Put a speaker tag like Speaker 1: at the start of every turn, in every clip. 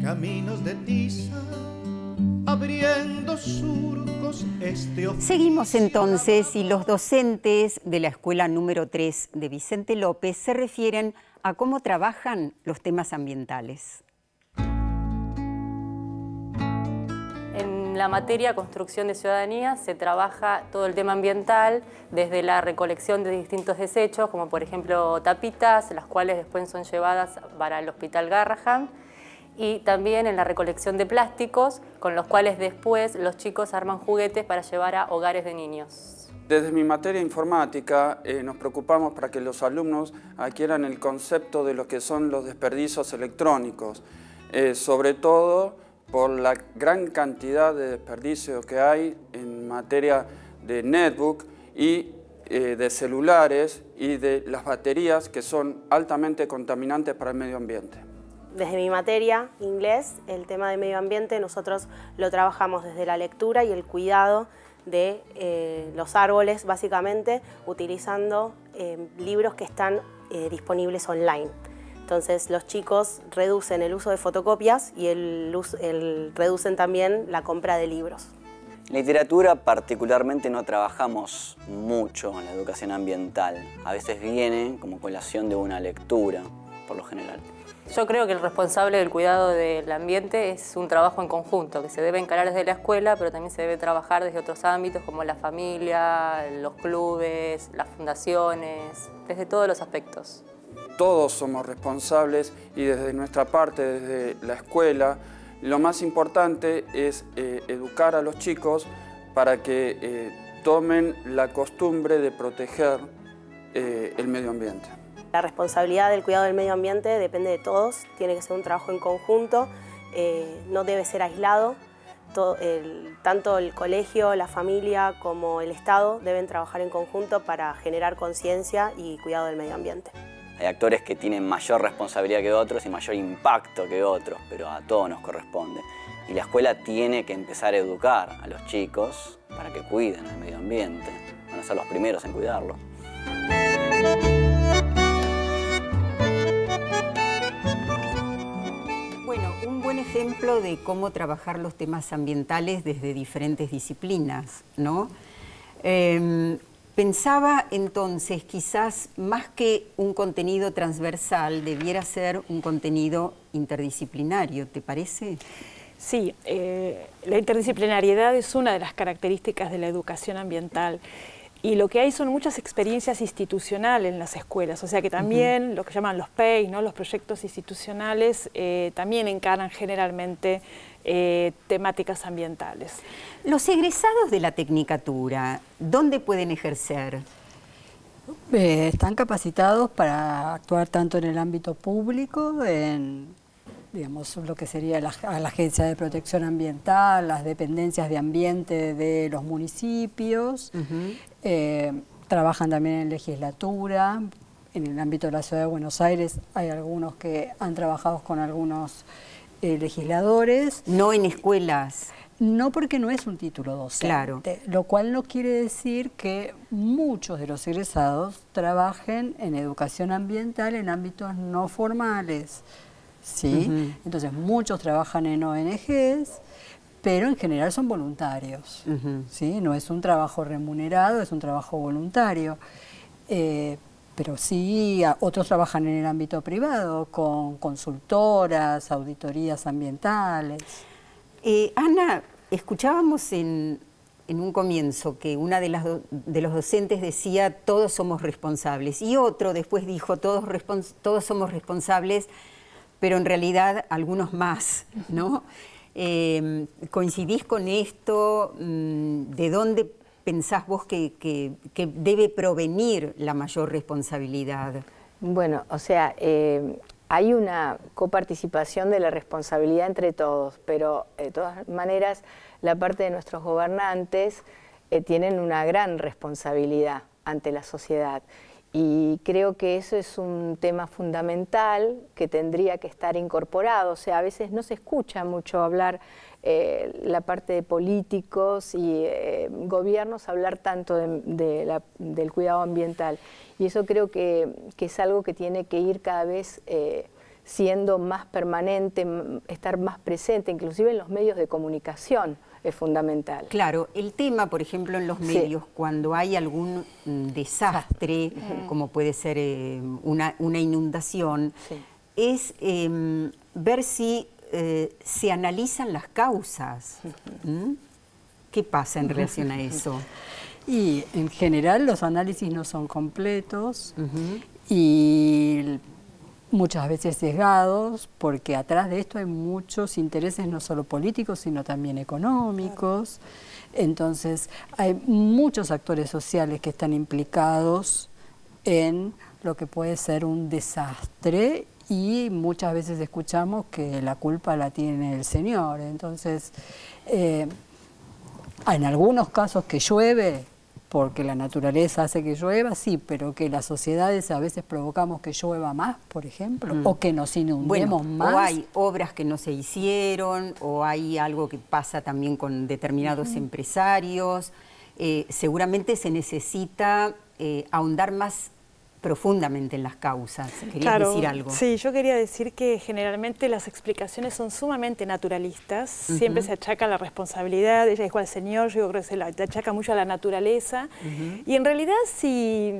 Speaker 1: caminos de tiza, abriendo surcos este oficio.
Speaker 2: Seguimos entonces, y los docentes de la escuela número 3 de Vicente López se refieren a cómo trabajan los temas ambientales.
Speaker 3: En la materia Construcción de Ciudadanía se trabaja todo el tema ambiental, desde la recolección de distintos desechos, como por ejemplo tapitas, las cuales después son llevadas para el Hospital Garrahan, y también en la recolección de plásticos, con los cuales después los chicos arman juguetes para llevar a hogares de niños.
Speaker 4: Desde mi materia informática nos preocupamos para que los alumnos adquieran el concepto de lo que son los desperdicios electrónicos, sobre todo por la gran cantidad de desperdicios que hay en materia de netbook y de celulares y de las baterías, que son altamente contaminantes para el medio ambiente.
Speaker 5: Desde mi materia, inglés, el tema de medio ambiente, nosotros lo trabajamos desde la lectura y el cuidado de los árboles, básicamente, utilizando libros que están disponibles online. Entonces los chicos reducen el uso de fotocopias y reducen también la compra de libros.
Speaker 6: En literatura particularmente no trabajamos mucho en la educación ambiental. A veces viene como colación de una lectura, por lo general.
Speaker 3: Yo creo que el responsable del cuidado del ambiente es un trabajo en conjunto, que se debe encarar desde la escuela, pero también se debe trabajar desde otros ámbitos como la familia, los clubes, las fundaciones, desde todos los aspectos.
Speaker 4: Todos somos responsables y desde nuestra parte, desde la escuela, lo más importante es educar a los chicos para que tomen la costumbre de proteger el medio ambiente.
Speaker 5: La responsabilidad del cuidado del medio ambiente depende de todos, tiene que ser un trabajo en conjunto, no debe ser aislado. Tanto el colegio, la familia como el Estado deben trabajar en conjunto para generar conciencia y cuidado del medio ambiente.
Speaker 6: Hay actores que tienen mayor responsabilidad que otros y mayor impacto que otros, pero a todos nos corresponde. Y la escuela tiene que empezar a educar a los chicos para que cuiden el medio ambiente. Van a ser los primeros en cuidarlo.
Speaker 2: Bueno, un buen ejemplo de cómo trabajar los temas ambientales desde diferentes disciplinas, ¿no? Pensaba entonces, quizás más que un contenido transversal, debiera ser un contenido interdisciplinario, ¿te parece?
Speaker 7: Sí, la interdisciplinariedad es una de las características de la educación ambiental. Y lo que hay son muchas experiencias institucionales en las escuelas, o sea que también lo que llaman los PEI, ¿no? Los proyectos institucionales, también encaran generalmente temáticas ambientales.
Speaker 2: Los egresados de la Tecnicatura, ¿dónde pueden ejercer?
Speaker 8: Están capacitados para actuar tanto en el ámbito público, en digamos, lo que sería la Agencia de Protección Ambiental, las dependencias de ambiente de los municipios, trabajan también en legislatura, en el ámbito de la Ciudad de Buenos Aires hay algunos que han trabajado con algunos legisladores.
Speaker 2: No en escuelas.
Speaker 8: No, porque no es un título docente,
Speaker 2: claro.
Speaker 8: Lo cual no quiere decir que muchos de los egresados trabajen en educación ambiental en ámbitos no formales. ¿Sí? Entonces muchos trabajan en ONGs, pero en general son voluntarios. ¿Sí? No es un trabajo remunerado, es un trabajo voluntario. Pero sí, otros trabajan en el ámbito privado, con consultoras, auditorías ambientales.
Speaker 2: Ana, escuchábamos en un comienzo que una de los docentes decía todos somos responsables, y otro después dijo todos somos responsables, pero en realidad algunos más, ¿no? ¿Coincidís con esto? ¿De dónde pensás vos que debe provenir la mayor responsabilidad?
Speaker 9: Bueno, o sea, hay una coparticipación de la responsabilidad entre todos, pero de todas maneras la parte de nuestros gobernantes tienen una gran responsabilidad ante la sociedad. Y creo que eso es un tema fundamental que tendría que estar incorporado. O sea, a veces no se escucha mucho hablar la parte de políticos y gobiernos hablar tanto del cuidado ambiental. Y eso creo que es algo que tiene que ir cada vez siendo más permanente, estar más presente, inclusive en los medios de comunicación es fundamental.
Speaker 2: Claro, el tema, por ejemplo, en los medios, cuando hay algún desastre, como puede ser una inundación, es ver si se analizan las causas. ¿Qué pasa en relación a eso?
Speaker 8: Y en general los análisis no son completos y muchas veces sesgados, porque atrás de esto hay muchos intereses no solo políticos, sino también económicos. Entonces hay muchos actores sociales que están implicados en lo que puede ser un desastre, y muchas veces escuchamos que la culpa la tiene el Señor. Entonces, en algunos casos que llueve, porque la naturaleza hace que llueva, sí, pero que las sociedades a veces provocamos que llueva más, por ejemplo, o que nos inundemos más.
Speaker 2: O hay obras que no se hicieron, o hay algo que pasa también con determinados empresarios. Seguramente se necesita ahondar más profundamente en las causas. ¿Querías decir algo?
Speaker 7: Sí, yo quería decir que generalmente las explicaciones son sumamente naturalistas, siempre se achaca la responsabilidad, ella dijo al Señor, yo creo que se achaca mucho a la naturaleza, y en realidad si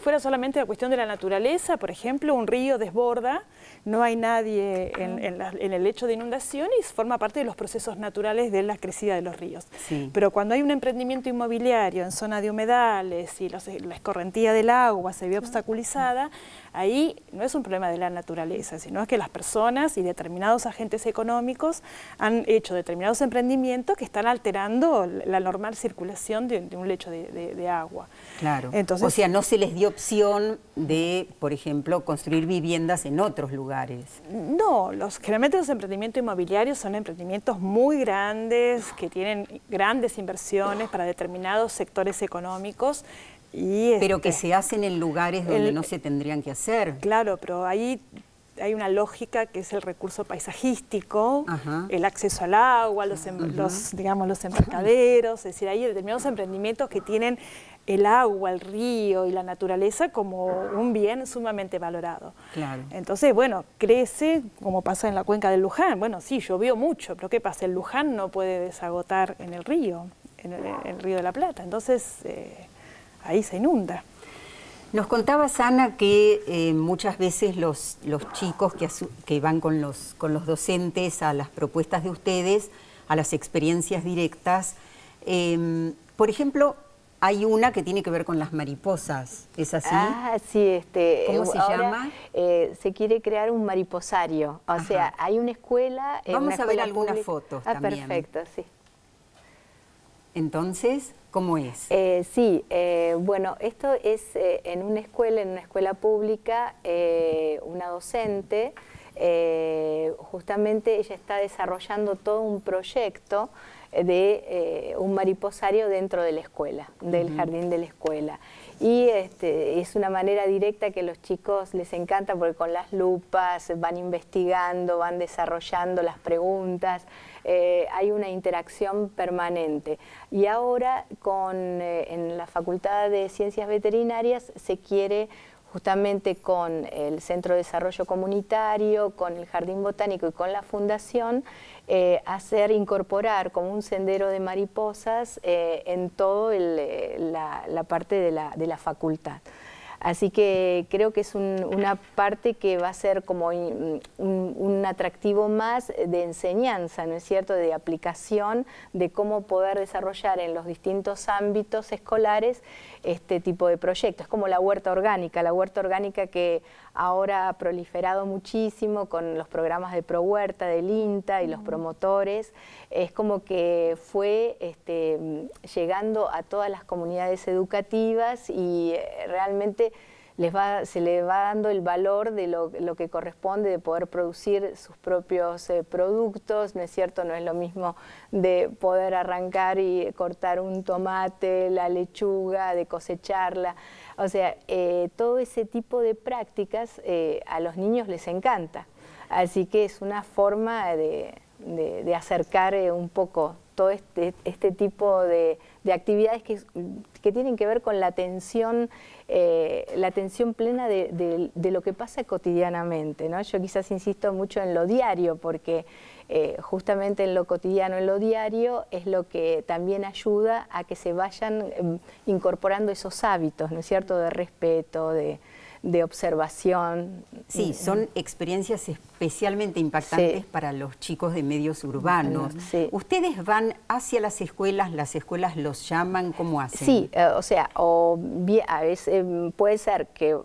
Speaker 7: fuera solamente la cuestión de la naturaleza, por ejemplo, un río desborda, no hay nadie en el lecho de inundación y forma parte de los procesos naturales de la crecida de los ríos. Pero cuando hay un emprendimiento inmobiliario en zona de humedales y la escorrentía del agua se ve obstaculizada, ahí no es un problema de la naturaleza, sino es que las personas y determinados agentes económicos han hecho determinados emprendimientos que están alterando la normal circulación de un lecho de agua.
Speaker 2: Claro.
Speaker 7: Entonces,
Speaker 2: o sea, no se les dio opción de, por ejemplo, construir viviendas en otros lugares.
Speaker 7: No, generalmente los emprendimientos inmobiliarios son emprendimientos muy grandes, que tienen grandes inversiones para determinados sectores económicos.
Speaker 2: Pero que se hacen en lugares donde no se tendrían que hacer.
Speaker 7: Claro, pero ahí hay una lógica que es el recurso paisajístico, el acceso al agua, los embarcaderos, es decir, hay determinados emprendimientos que tienen el agua, el río y la naturaleza como un bien sumamente valorado.
Speaker 2: Claro.
Speaker 7: Entonces, bueno, crece, como pasa en la cuenca del Luján. Bueno, sí, llovió mucho, pero ¿qué pasa? El Luján no puede desagotar en el río, en el río de la Plata. Entonces, ahí se inunda.
Speaker 2: Nos contabas, Ana, que muchas veces los chicos que van con los docentes a las propuestas de ustedes, a las experiencias directas, por ejemplo, hay una que tiene que ver con las mariposas, ¿es así?
Speaker 9: Ah, sí.
Speaker 2: ¿Cómo se llama?
Speaker 9: Se quiere crear un mariposario, o sea, hay una escuela...
Speaker 2: Vamos a ver algunas fotos también.
Speaker 9: Perfecto, sí.
Speaker 2: Entonces, ¿cómo es?
Speaker 9: Sí, bueno, esto es en una escuela pública, una docente, justamente ella está desarrollando todo un proyecto de un mariposario dentro de la escuela, del jardín de la escuela. Y es una manera directa que a los chicos les encanta porque con las lupas van investigando, van desarrollando las preguntas, hay una interacción permanente. Y ahora en la Facultad de Ciencias Veterinarias se quiere justamente con el Centro de Desarrollo Comunitario, con el Jardín Botánico y con la Fundación, incorporar como un sendero de mariposas en toda la parte de la facultad. Así que creo que es una parte que va a ser como un atractivo más de enseñanza, ¿no es cierto?, de aplicación, de cómo poder desarrollar en los distintos ámbitos escolares este tipo de proyectos. Es como la huerta orgánica que ahora ha proliferado muchísimo con los programas de ProHuerta, del INTA y los promotores. Es como que fue llegando a todas las comunidades educativas y realmente se le va dando el valor de lo que corresponde de poder producir sus propios productos, ¿no es cierto? No es lo mismo de poder arrancar y cortar un tomate, la lechuga, de cosecharla. O sea, todo ese tipo de prácticas a los niños les encanta. Así que es una forma de de acercar un poco todo este tipo de actividades que tienen que ver con la atención plena de lo que pasa cotidianamente, ¿no? Yo quizás insisto mucho en lo diario, porque justamente en lo cotidiano, en lo diario, es lo que también ayuda a que se vayan incorporando esos hábitos, ¿no es cierto?, de respeto, de observación.
Speaker 2: Sí, son experiencias especialmente impactantes para los chicos de medios urbanos.
Speaker 9: Sí.
Speaker 2: ¿Ustedes van hacia las escuelas los llaman, cómo hacen?
Speaker 9: Sí, o sea, a veces puede ser que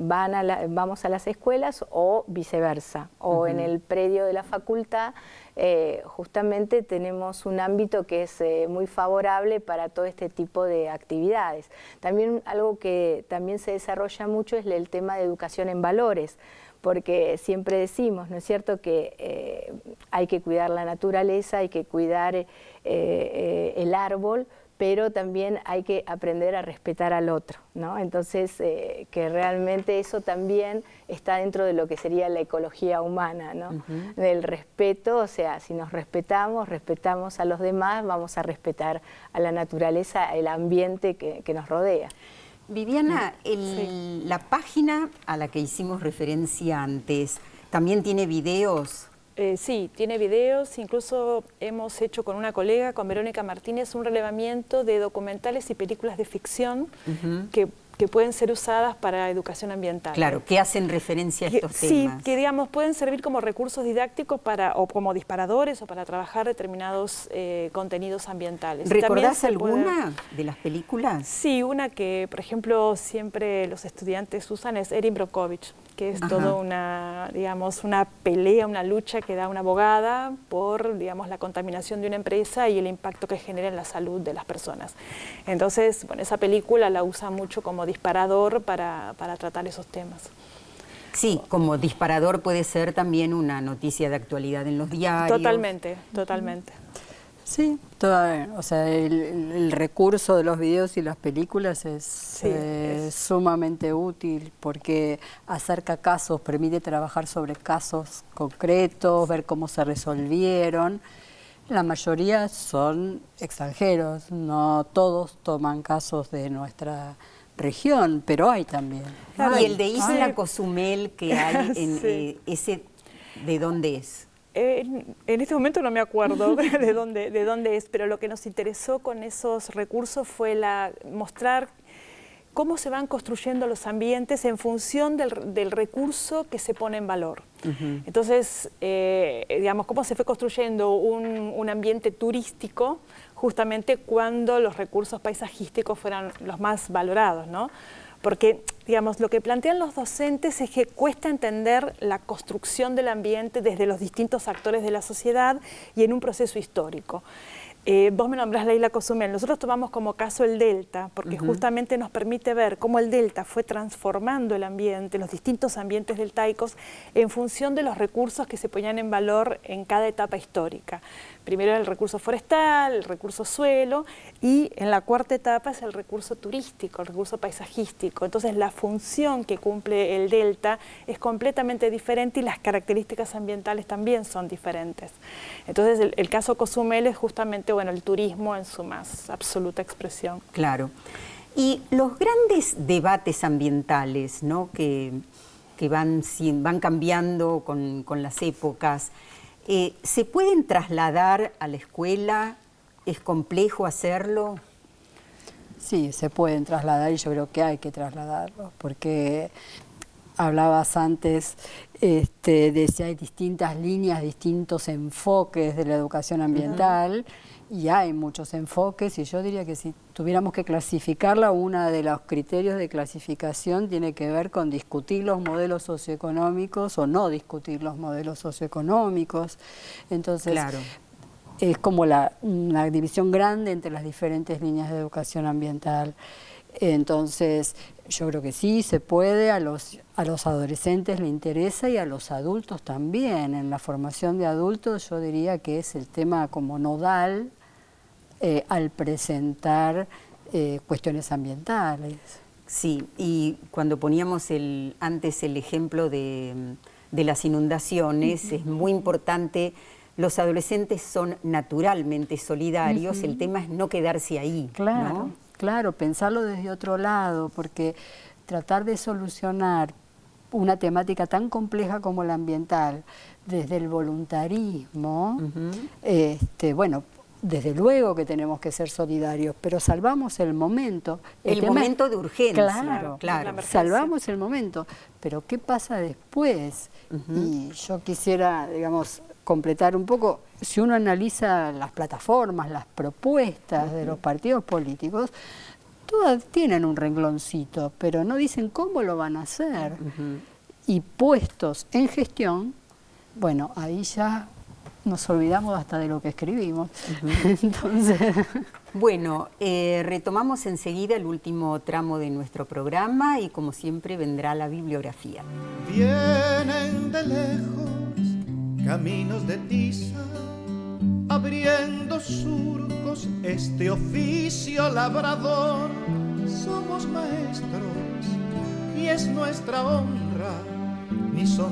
Speaker 9: vamos a las escuelas o viceversa, o en el predio de la facultad. Justamente tenemos un ámbito que es muy favorable para todo este tipo de actividades. También algo que también se desarrolla mucho es el tema de educación en valores, porque siempre decimos, ¿no es cierto?, que hay que cuidar la naturaleza, hay que cuidar el árbol, pero también hay que aprender a respetar al otro, ¿no? Entonces, que realmente eso también está dentro de lo que sería la ecología humana, ¿no? Del respeto, o sea, si nos respetamos a los demás, vamos a respetar a la naturaleza, el ambiente que nos rodea.
Speaker 2: Viviana, la página a la que hicimos referencia antes, ¿también tiene videos?
Speaker 7: Sí, tiene videos, incluso hemos hecho con una colega, con Verónica Martínez, un relevamiento de documentales y películas de ficción que pueden ser usadas para educación ambiental.
Speaker 2: Claro, que hacen referencia a estos temas.
Speaker 7: Sí, que digamos pueden servir como recursos didácticos o como disparadores o para trabajar determinados contenidos ambientales.
Speaker 2: ¿Recordás alguna de las películas?
Speaker 7: Sí, una que, por ejemplo, siempre los estudiantes usan es Erin Brockovich, que es toda una, digamos, una pelea, una lucha que da una abogada por, digamos, la contaminación de una empresa y el impacto que genera en la salud de las personas. Entonces, bueno, esa película la usa mucho como disparador para tratar esos temas.
Speaker 2: Sí, como disparador puede ser también una noticia de actualidad en los diarios.
Speaker 7: Totalmente, totalmente.
Speaker 8: Sí, o sea, el recurso de los videos y las películas es sumamente útil porque acerca casos, permite trabajar sobre casos concretos, ver cómo se resolvieron. La mayoría son extranjeros, no todos toman casos de nuestra región, pero hay también.
Speaker 2: Y el de Isla Cozumel que hay, ese, ¿de dónde es?
Speaker 7: En este momento no me acuerdo de dónde es, pero lo que nos interesó con esos recursos fue mostrar cómo se van construyendo los ambientes en función del recurso que se pone en valor. Entonces, digamos, cómo se fue construyendo un ambiente turístico justamente cuando los recursos paisajísticos fueran los más valorados, ¿no? Porque, digamos, lo que plantean los docentes es que cuesta entender la construcción del ambiente desde los distintos actores de la sociedad y en un proceso histórico. Vos me nombrás la isla Cozumel, nosotros tomamos como caso el delta, porque justamente nos permite ver cómo el delta fue transformando el ambiente, los distintos ambientes deltaicos, en función de los recursos que se ponían en valor en cada etapa histórica. Primero el recurso forestal, el recurso suelo, y en la cuarta etapa es el recurso turístico, el recurso paisajístico. Entonces la función que cumple el delta es completamente diferente y las características ambientales también son diferentes. Entonces el caso Cozumel es justamente, bueno, el turismo en su más absoluta expresión.
Speaker 2: Claro. Y los grandes debates ambientales, ¿no?, que van cambiando con las épocas, ¿se pueden trasladar a la escuela? ¿Es complejo hacerlo?
Speaker 8: Sí, se pueden trasladar y yo creo que hay que trasladarlos, porque hablabas antes de si hay distintas líneas, distintos enfoques de la educación ambiental, y hay muchos enfoques, y yo diría que si tuviéramos que clasificarla, uno de los criterios de clasificación tiene que ver con discutir los modelos socioeconómicos o no discutir los modelos socioeconómicos. Entonces, claro, es como una división grande entre las diferentes líneas de educación ambiental. Entonces, yo creo que sí, se puede, a los adolescentes le interesa y a los adultos también. En la formación de adultos yo diría que es el tema como nodal al presentar cuestiones ambientales.
Speaker 2: Sí, y cuando poníamos antes el ejemplo de las inundaciones, es muy importante los adolescentes son naturalmente solidarios, el tema es no quedarse ahí.
Speaker 8: Claro,
Speaker 2: ¿no?
Speaker 8: claro, pensarlo desde otro lado, porque tratar de solucionar una temática tan compleja como la ambiental desde el voluntarismo, bueno, desde luego que tenemos que ser solidarios, pero salvamos el momento.
Speaker 2: El momento de urgencia.
Speaker 8: Claro, claro. Salvamos el momento. Pero ¿qué pasa después? Y yo quisiera, digamos, completar un poco, si uno analiza las plataformas, las propuestas de los partidos políticos, todas tienen un rengloncito, pero no dicen cómo lo van a hacer. Y puestos en gestión, bueno, ahí ya nos olvidamos hasta de lo que escribimos. Entonces,
Speaker 2: bueno, retomamos enseguida el último tramo de nuestro programa y como siempre vendrá la bibliografía.
Speaker 1: Vienen de lejos caminos de tiza, abriendo surcos este oficio labrador. Somos maestros y es nuestra honra, ni son